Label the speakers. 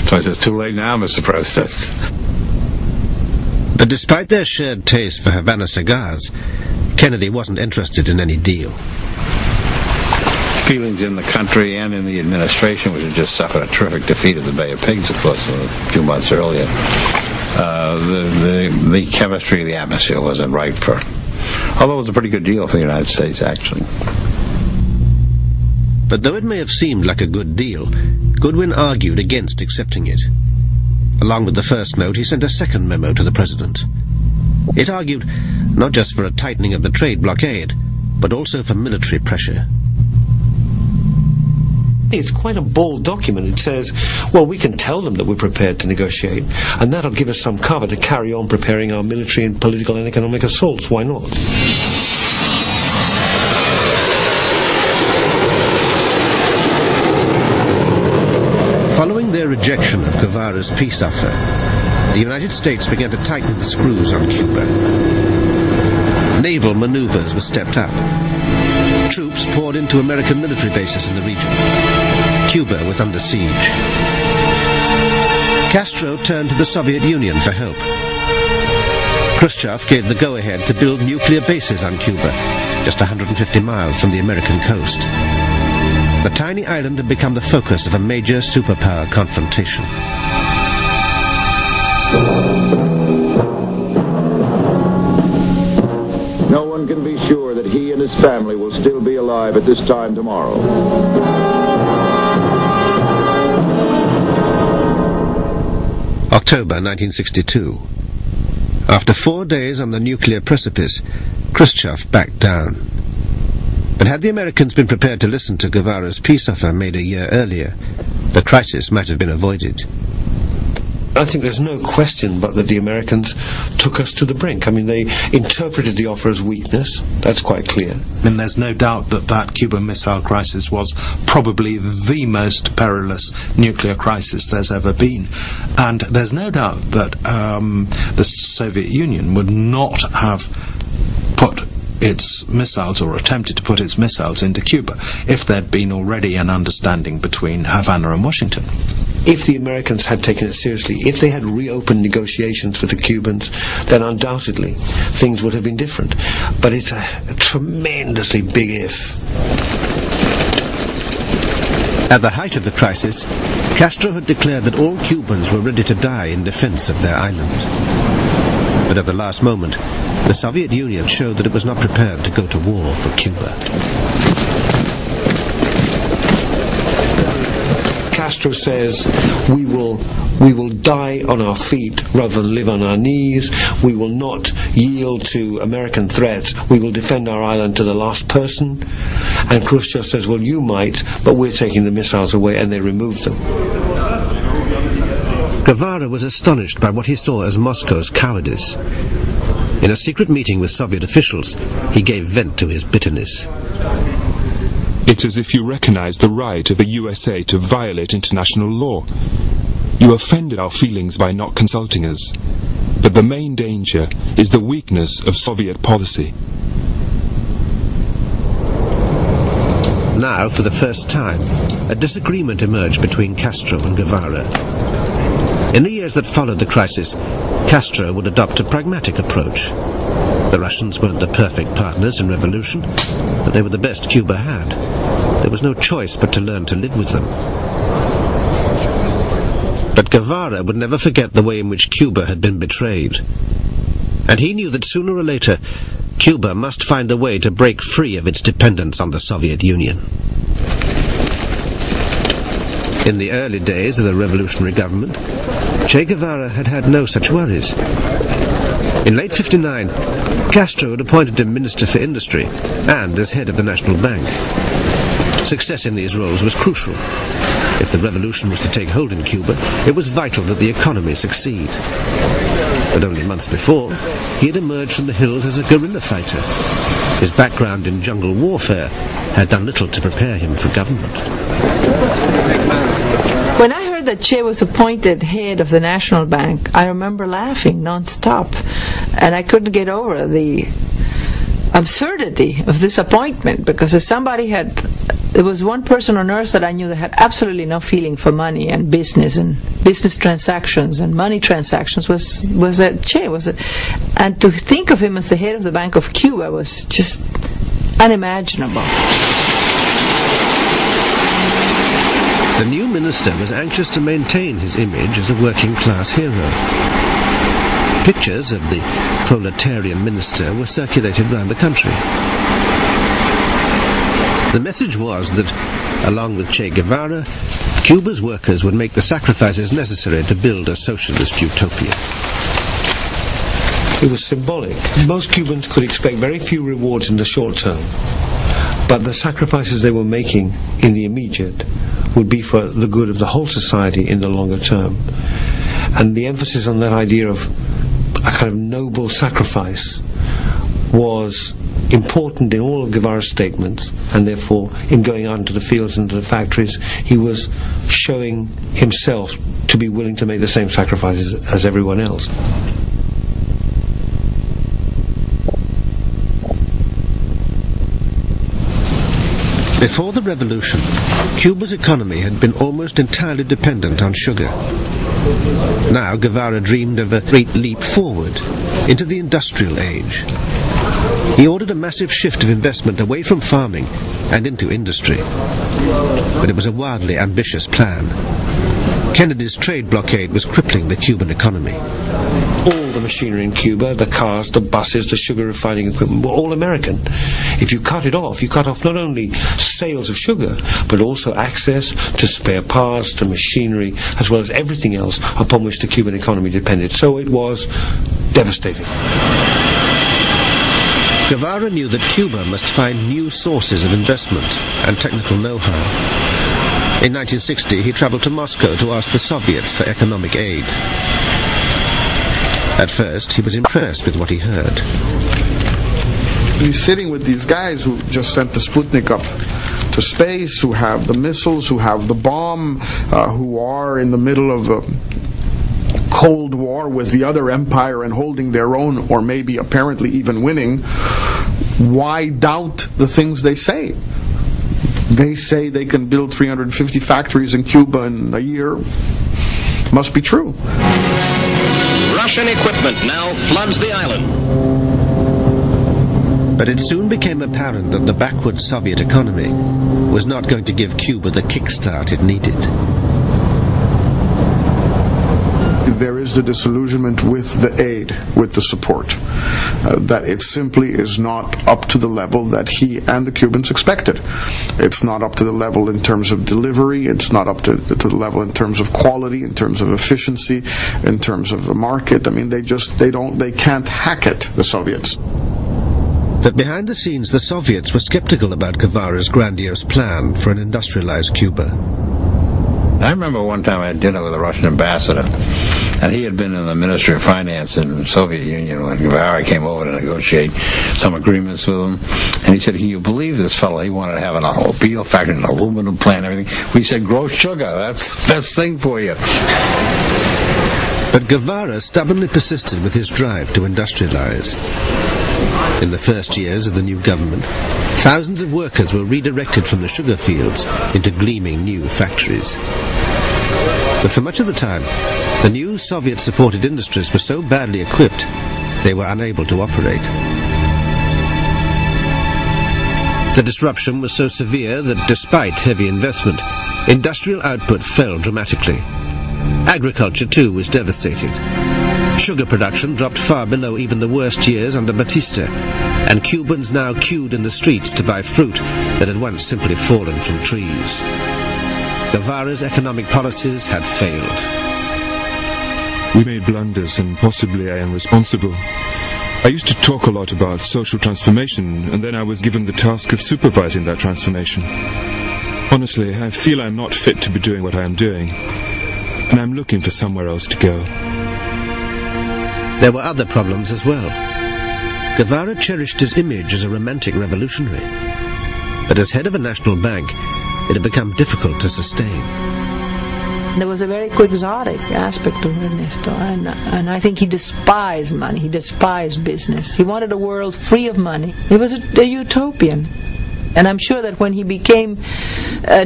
Speaker 1: So I said, too late now, Mr. President.
Speaker 2: But despite their shared taste for Havana cigars, Kennedy wasn't interested in any deal.
Speaker 1: Feelings in the country and in the administration, which had just suffered a terrific defeat at the Bay of Pigs, of course, a few months earlier. The chemistry of the atmosphere wasn't right for... Although it was a pretty good deal for the United States, actually.
Speaker 2: But though it may have seemed like a good deal, Goodwin argued against accepting it. Along with the first note, he sent a second memo to the President. It argued not just for a tightening of the trade blockade, but also for military pressure.
Speaker 3: It's quite a bold document. It says, well, we can tell them that we're prepared to negotiate, and that'll give us some cover to carry on preparing our military and political and economic assaults. Why not?
Speaker 2: Following their rejection of Guevara's peace offer, the United States began to tighten the screws on Cuba. Naval maneuvers were stepped up. Troops poured into American military bases in the region. Cuba was under siege. Castro turned to the Soviet Union for help. Khrushchev gave the go-ahead to build nuclear bases on Cuba, just 150 miles from the American coast. The tiny island had become the focus of a major superpower confrontation.
Speaker 4: No one can be sure that he and his family will still be alive at this time tomorrow.
Speaker 2: October 1962. After 4 days on the nuclear precipice, Khrushchev backed down. But had the Americans been prepared to listen to Guevara's peace offer made a year earlier, the crisis might have been avoided.
Speaker 3: I think there's no question but that the Americans took us to the brink. I mean, they interpreted the offer as weakness. That's quite clear.
Speaker 5: And there's no doubt that that Cuban Missile Crisis was probably the most perilous nuclear crisis there's ever been. And there's no doubt that the Soviet Union would not have put its missiles, or attempted to put its missiles, into Cuba if there'd been already an understanding between Havana and Washington.
Speaker 3: If the Americans had taken it seriously, if they had reopened negotiations with the Cubans, then undoubtedly things would have been different. But it's a tremendously big if.
Speaker 2: At the height of the crisis, Castro had declared that all Cubans were ready to die in defense of their island. But at the last moment, the Soviet Union showed that it was not prepared to go to war for Cuba.
Speaker 3: Castro says, we will die on our feet rather than live on our knees. We will not yield to American threats. We will defend our island to the last person. And Khrushchev says, well, you might, but we're taking the missiles away, and they removed them.
Speaker 2: Guevara was astonished by what he saw as Moscow's cowardice. In a secret meeting with Soviet officials, he gave vent to his bitterness.
Speaker 6: It's as if you recognize the right of the USA to violate international law. You offended our feelings by not consulting us. But the main danger is the weakness of Soviet policy.
Speaker 2: Now, for the first time, a disagreement emerged between Castro and Guevara. In the years that followed the crisis, Castro would adopt a pragmatic approach. The Russians weren't the perfect partners in revolution, but they were the best Cuba had. There was no choice but to learn to live with them. But Guevara would never forget the way in which Cuba had been betrayed. And he knew that sooner or later, Cuba must find a way to break free of its dependence on the Soviet Union. In the early days of the revolutionary government, Che Guevara had had no such worries. In late '59, Castro had appointed him Minister for Industry and as head of the National Bank. Success in these roles was crucial. If the revolution was to take hold in Cuba, it was vital that the economy succeed. But only months before, he had emerged from the hills as a guerrilla fighter. His background in jungle warfare had done little to prepare him for government.
Speaker 7: When I heard that Che was appointed head of the National Bank, I remember laughing non-stop, and I couldn't get over the absurdity of this appointment, because if somebody had, there was one person on earth that I knew that had absolutely no feeling for money and business transactions and money transactions was Che. And to think of him as the head of the Bank of Cuba was just unimaginable.
Speaker 2: The new minister was anxious to maintain his image as a working-class hero. Pictures of the proletarian minister were circulated around the country. The message was that, along with Che Guevara, Cuba's workers would make the sacrifices necessary to build a socialist utopia.
Speaker 3: It was symbolic. Most Cubans could expect very few rewards in the short term, but the sacrifices they were making in the immediate would be for the good of the whole society in the longer term. And the emphasis on that idea of a kind of noble sacrifice was important in all of Guevara's statements, and therefore in going out into the fields and into the factories he was showing himself to be willing to make the same sacrifices as everyone else.
Speaker 2: Before the revolution, Cuba's economy had been almost entirely dependent on sugar. Now Guevara dreamed of a great leap forward into the industrial age. He ordered a massive shift of investment away from farming and into industry. But it was a wildly ambitious plan. Kennedy's trade blockade was crippling the Cuban economy.
Speaker 3: All the machinery in Cuba, the cars, the buses, the sugar refining equipment, were all American. If you cut it off, you cut off not only sales of sugar, but also access to spare parts, to machinery, as well as everything else upon which the Cuban economy depended. So it was devastating.
Speaker 2: Guevara knew that Cuba must find new sources of investment and technical know-how. In 1960, he traveled to Moscow to ask the Soviets for economic aid. At first, he was impressed with what he heard.
Speaker 8: He's sitting with these guys who just sent the Sputnik up to space, who have the missiles, who have the bomb, who are in the middle of a Cold War with the other empire and holding their own, or maybe apparently even winning. Why doubt the things they say? They say they can build 350 factories in Cuba in a year. Must be true.
Speaker 9: Russian equipment now floods the island.
Speaker 2: But it soon became apparent that the backward Soviet economy was not going to give Cuba the kickstart it needed.
Speaker 8: There is the disillusionment with the aid, with the support, that it simply is not up to the level that he and the Cubans expected. It's not up to the level in terms of delivery, it's not up to the level in terms of quality, in terms of efficiency, in terms of the market. I mean, they can't hack it, the Soviets.
Speaker 2: But behind the scenes, the Soviets were skeptical about Guevara's grandiose plan for an industrialized Cuba.
Speaker 1: I remember one time I had dinner with a Russian ambassador, and he had been in the Ministry of Finance in the Soviet Union when Guevara came over to negotiate some agreements with him. And he said, "Can you believe this fellow? He wanted to have an automobile factory, an aluminum plant, everything." We said, "Grow sugar. That's the best thing for you."
Speaker 2: But Guevara stubbornly persisted with his drive to industrialize. In the first years of the new government, thousands of workers were redirected from the sugar fields into gleaming new factories. But for much of the time, the new Soviet-supported industries were so badly equipped, they were unable to operate. The disruption was so severe that despite heavy investment, industrial output fell dramatically. Agriculture, too, was devastated. Sugar production dropped far below even the worst years under Batista, and Cubans now queued in the streets to buy fruit that had once simply fallen from trees. Guevara's economic policies had failed.
Speaker 6: We made blunders, and possibly I am responsible. I used to talk a lot about social transformation, and then I was given the task of supervising that transformation. Honestly, I feel I'm not fit to be doing what I am doing, and I'm looking for somewhere else to go.
Speaker 2: There were other problems as well. Guevara cherished his image as a romantic revolutionary, but as head of a national bank, it had become difficult to sustain.
Speaker 7: There was a very quixotic aspect of Ernesto, and I think he despised money. He despised business. He wanted a world free of money. He was a utopian. And I'm sure that when he became an